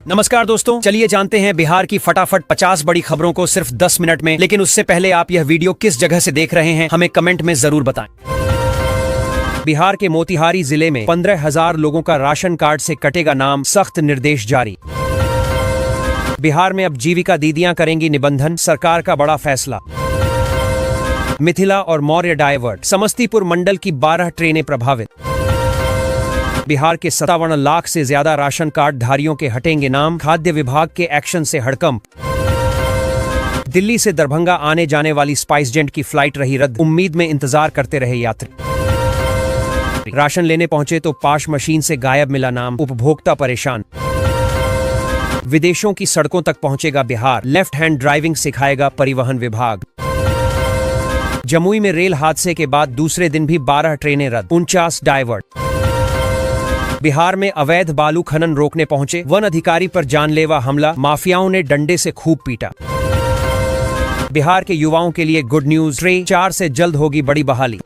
नमस्कार दोस्तों, चलिए जानते हैं बिहार की फटाफट 50 बड़ी खबरों को सिर्फ 10 मिनट में। लेकिन उससे पहले आप यह वीडियो किस जगह से देख रहे हैं हमें कमेंट में जरूर बताएं। बिहार के मोतिहारी जिले में 15,000 लोगों का राशन कार्ड से कटेगा नाम, सख्त निर्देश जारी। बिहार में अब जीविका दीदियां करेंगी निबंधन, सरकार का बड़ा फैसला। मिथिला और मौर्य डायवर्ट, समस्तीपुर मंडल की 12 ट्रेनें प्रभावित। बिहार के 57 लाख से ज्यादा राशन कार्ड धारियों के हटेंगे नाम, खाद्य विभाग के एक्शन से हड़कंप। दिल्ली से दरभंगा आने जाने वाली स्पाइसजेट की फ्लाइट रही रद्द, उम्मीद में इंतजार करते रहे यात्री। राशन लेने पहुंचे तो पाश मशीन से गायब मिला नाम, उपभोक्ता परेशान। विदेशों की सड़कों तक पहुंचेगा बिहार, लेफ्ट हैंड ड्राइविंग सिखाएगा परिवहन विभाग। जमुई में रेल हादसे के बाद दूसरे दिन भी 12 ट्रेनें रद्द, 49 डायवर्ट। बिहार में अवैध बालू खनन रोकने पहुंचे वन अधिकारी पर जानलेवा हमला, माफियाओं ने डंडे से खूब पीटा। बिहार के युवाओं के लिए गुड न्यूज, ट्रेन 4 से जल्द होगी बड़ी बहाली।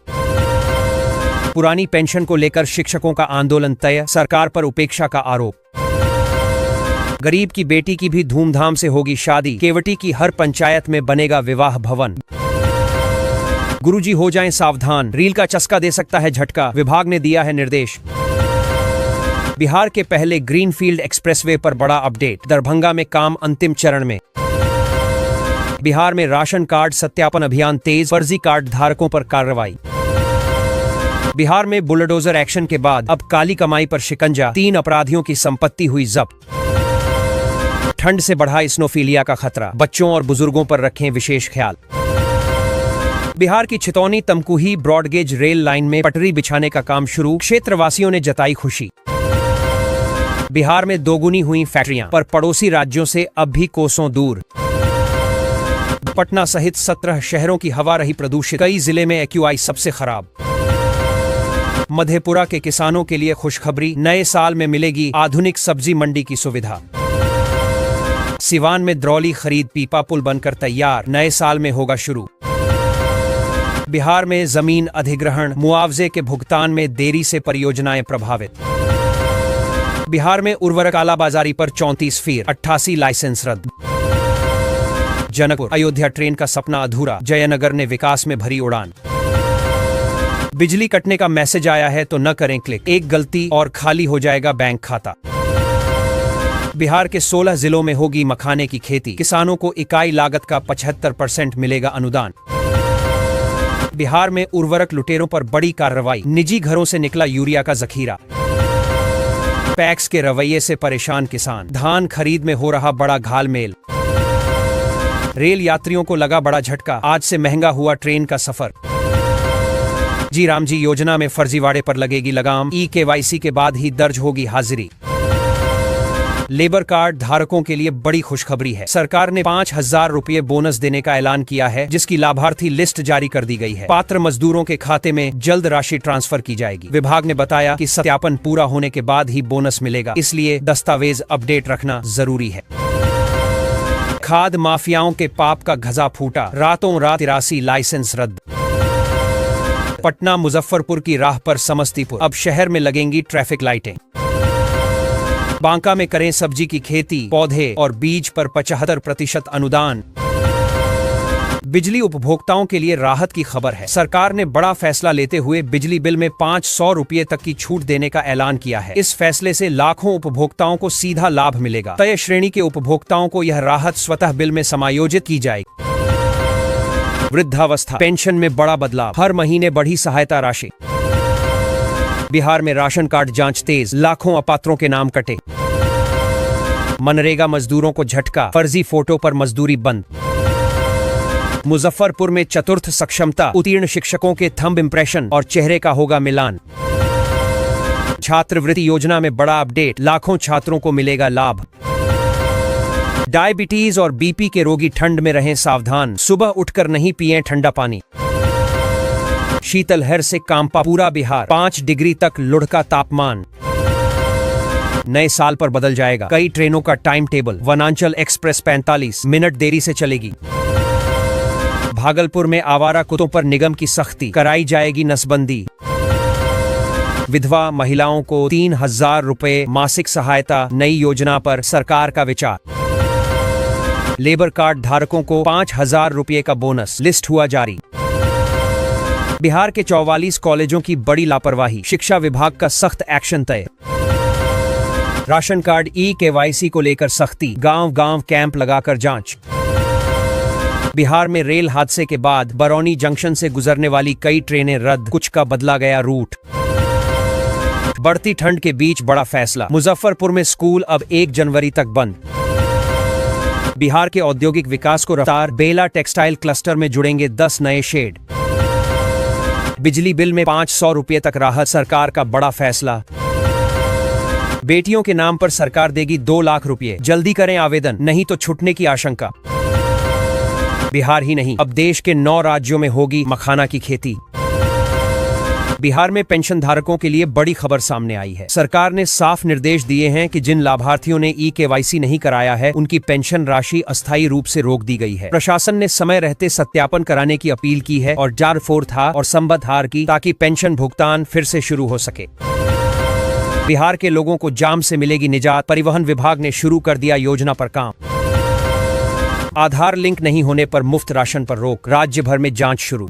पुरानी पेंशन को लेकर शिक्षकों का आंदोलन तय, सरकार पर उपेक्षा का आरोप। गरीब की बेटी की भी धूमधाम से होगी शादी, केवटी की हर पंचायत में बनेगा विवाह भवन। गुरुजी हो जाएं सावधान, रील का चस्का दे सकता है झटका, विभाग ने दिया है निर्देश। बिहार के पहले ग्रीनफील्ड एक्सप्रेसवे पर बड़ा अपडेट, दरभंगा में काम अंतिम चरण में। बिहार में राशन कार्ड सत्यापन अभियान तेज, फर्जी कार्ड धारकों पर कार्रवाई। बिहार में बुलडोजर एक्शन के बाद अब काली कमाई पर शिकंजा, 3 अपराधियों की संपत्ति हुई जब्त। ठंड से बढ़ा स्नोफीलिया का खतरा, बच्चों और बुजुर्गों पर रखें विशेष ख्याल। बिहार की Chhitauni Tamkuhi broad gauge rail line में पटरी बिछाने का काम शुरू, क्षेत्रवासियों ने जताई खुशी। बिहार में दोगुनी हुई फैक्ट्रियां, पर पड़ोसी राज्यों से अब भी कोसों दूर। पटना सहित 17 शहरों की हवा रही प्रदूषित, कई जिले में एक्यूआई सबसे खराब। मधेपुरा के किसानों के लिए खुशखबरी, नए साल में मिलेगी आधुनिक सब्जी मंडी की सुविधा। सिवान में द्रौली खरीद पीपा पुल बनकर तैयार, नए साल में होगा शुरू। बिहार में जमीन अधिग्रहण, मुआवजे के भुगतान में देरी से परियोजनाएं प्रभावित। बिहार में उर्वरक कालाबाजारी पर 34 फीर, 88 लाइसेंस रद्द। जनकपुर अयोध्या ट्रेन का सपना अधूरा, जयनगर ने विकास में भरी उड़ान। बिजली कटने का मैसेज आया है तो न करें क्लिक, एक गलती और खाली हो जाएगा बैंक खाता। बिहार के 16 जिलों में होगी मखाने की खेती, किसानों को इकाई लागत का 75% मिलेगा अनुदान। बिहार में उर्वरक लुटेरों पर बड़ी कार्रवाई, निजी घरों से निकला यूरिया का जखीरा। पैक्स के रवैये से परेशान किसान, धान खरीद में हो रहा बड़ा घालमेल। रेल यात्रियों को लगा बड़ा झटका, आज से महंगा हुआ ट्रेन का सफर। जी राम जी योजना में फर्जीवाड़े पर लगेगी लगाम, ई-केवाईसी के बाद ही दर्ज होगी हाजिरी। लेबर कार्ड धारकों के लिए बड़ी खुशखबरी है, सरकार ने 5,000 रुपये बोनस देने का ऐलान किया है, जिसकी लाभार्थी लिस्ट जारी कर दी गई है। पात्र मजदूरों के खाते में जल्द राशि ट्रांसफर की जाएगी। विभाग ने बताया कि सत्यापन पूरा होने के बाद ही बोनस मिलेगा, इसलिए दस्तावेज अपडेट रखना जरूरी है। खाद माफियाओं के पाप का घजा फूटा, रातों रात 83 लाइसेंस रद्द। पटना मुजफ्फरपुर की राह पर समस्तीपुर, अब शहर में लगेंगी ट्रैफिक लाइटें। बांका में करें सब्जी की खेती, पौधे और बीज पर 75% अनुदान। बिजली उपभोक्ताओं के लिए राहत की खबर है, सरकार ने बड़ा फैसला लेते हुए बिजली बिल में 500 रुपये तक की छूट देने का ऐलान किया है। इस फैसले से लाखों उपभोक्ताओं को सीधा लाभ मिलेगा। तय श्रेणी के उपभोक्ताओं को यह राहत स्वतः बिल में समायोजित की जाएगी। वृद्धावस्था पेंशन में बड़ा बदलाव, हर महीने बढ़ी सहायता राशि। बिहार में राशन कार्ड जांच तेज, लाखों अपात्रों के नाम कटे। मनरेगा मजदूरों को झटका, फर्जी फोटो पर मजदूरी बंद। मुजफ्फरपुर में चतुर्थ सक्षमता, उत्तीर्ण शिक्षकों के थंब इम्प्रेशन और चेहरे का होगा मिलान। छात्रवृत्ति योजना में बड़ा अपडेट, लाखों छात्रों को मिलेगा लाभ। डायबिटीज और बीपी के रोगी ठंड में रहें सावधान, सुबह उठकर नहीं पिएं ठंडा पानी। शीतलहर से कांपा पूरा बिहार, 5 डिग्री तक लुढ़का तापमान। नए साल पर बदल जाएगा कई ट्रेनों का टाइम टेबल, वनांचल एक्सप्रेस 45 मिनट देरी से चलेगी। भागलपुर में आवारा कुत्तों पर निगम की सख्ती, कराई जाएगी नसबंदी। विधवा महिलाओं को 3,000 रुपए मासिक सहायता, नई योजना पर सरकार का विचार। लेबर कार्ड धारकों को 5,000 रुपए का बोनस, लिस्ट हुआ जारी। बिहार के 44 कॉलेजों की बड़ी लापरवाही, शिक्षा विभाग का सख्त एक्शन तय। राशन कार्ड ई-केवाईसी को लेकर सख्ती, गांव-गांव कैंप लगाकर जांच। बिहार में रेल हादसे के बाद बरौनी जंक्शन से गुजरने वाली कई ट्रेनें रद्द, कुछ का बदला गया रूट। बढ़ती ठंड के बीच बड़ा फैसला, मुजफ्फरपुर में स्कूल अब 1 जनवरी तक बंद। बिहार के औद्योगिक विकास को रफ्तार, बेला टेक्सटाइल क्लस्टर में जुड़ेंगे 10 नए शेड। बिजली बिल में 500 रुपये तक राहत, सरकार का बड़ा फैसला। बेटियों के नाम पर सरकार देगी 2 लाख रुपये, जल्दी करें आवेदन, नहीं तो छूटने की आशंका। बिहार ही नहीं, अब देश के 9 राज्यों में होगी मखाना की खेती। बिहार में पेंशन धारकों के लिए बड़ी खबर सामने आई है। सरकार ने साफ निर्देश दिए हैं कि जिन लाभार्थियों ने ई-केवाईसी नहीं कराया है, उनकी पेंशन राशि अस्थायी रूप से रोक दी गई है। प्रशासन ने समय रहते सत्यापन कराने की अपील की है और जार फोर्था और संबद्ध हार की, ताकि पेंशन भुगतान फिर से शुरू हो सके। बिहार के लोगों को जाम से मिलेगी निजात, परिवहन विभाग ने शुरू कर दिया योजना पर काम। आधार लिंक नहीं होने पर मुफ्त राशन पर रोक, राज्य भर में जांच शुरू।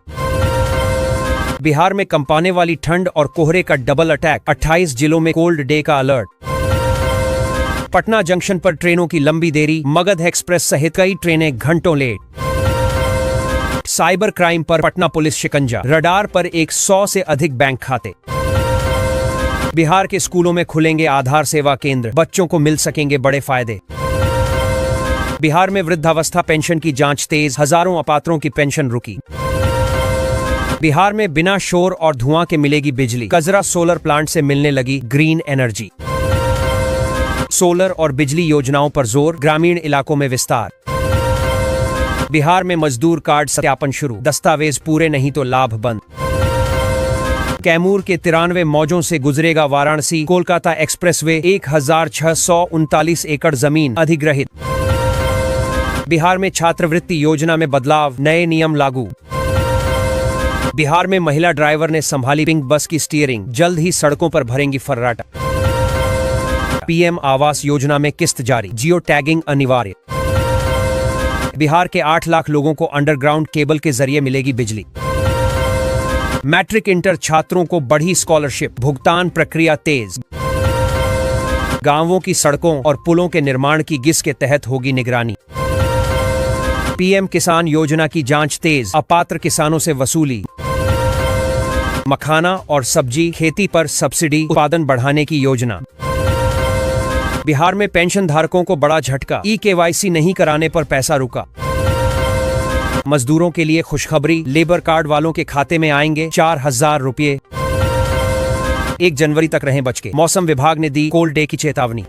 बिहार में कंपाने वाली ठंड और कोहरे का डबल अटैक, 28 जिलों में कोल्ड डे का अलर्ट। पटना जंक्शन पर ट्रेनों की लंबी देरी, मगध एक्सप्रेस सहित कई ट्रेनें घंटों लेट। साइबर क्राइम पर पटना पुलिस शिकंजा, रडार पर 100 से अधिक बैंक खाते। बिहार के स्कूलों में खुलेंगे आधार सेवा केंद्र, बच्चों को मिल सकेंगे बड़े फायदे। बिहार में वृद्धावस्था पेंशन की जांच तेज, हजारों अपात्रों की पेंशन रुकी। बिहार में बिना शोर और धुआं के मिलेगी बिजली, कजरा सोलर प्लांट से मिलने लगी ग्रीन एनर्जी। सोलर और बिजली योजनाओं पर जोर, ग्रामीण इलाकों में विस्तार। बिहार में मजदूर कार्ड सत्यापन शुरू, दस्तावेज पूरे नहीं तो लाभ बंद। कैमूर के 93 मौजों से गुजरेगा वाराणसी कोलकाता एक्सप्रेसवे, 1639 एकड़ जमीन अधिग्रहित। बिहार में छात्रवृत्ति योजना में बदलाव, नए नियम लागू। बिहार में महिला ड्राइवर ने संभाली पिंक बस की स्टीयरिंग, जल्द ही सड़कों पर भरेंगी फर्राटा। पीएम आवास योजना में किस्त जारी, जियो टैगिंग अनिवार्य। बिहार के 8 लाख लोगों को अंडरग्राउंड केबल के जरिए मिलेगी बिजली। मैट्रिक इंटर छात्रों को बढ़ी स्कॉलरशिप, भुगतान प्रक्रिया तेज। गांवों की सड़कों और पुलों के निर्माण की गिस के तहत होगी निगरानी। पीएम किसान योजना की जांच तेज, अपात्र किसानों से वसूली। मखाना और सब्जी खेती पर सब्सिडी, उत्पादन बढ़ाने की योजना। बिहार में पेंशन धारकों को बड़ा झटका, ई-केवाईसी नहीं कराने पर पैसा रुका। मजदूरों के लिए खुशखबरी, लेबर कार्ड वालों के खाते में आएंगे 4,000 रुपये। 1 जनवरी तक रहें बच के, मौसम विभाग ने दी कोल्ड डे की चेतावनी।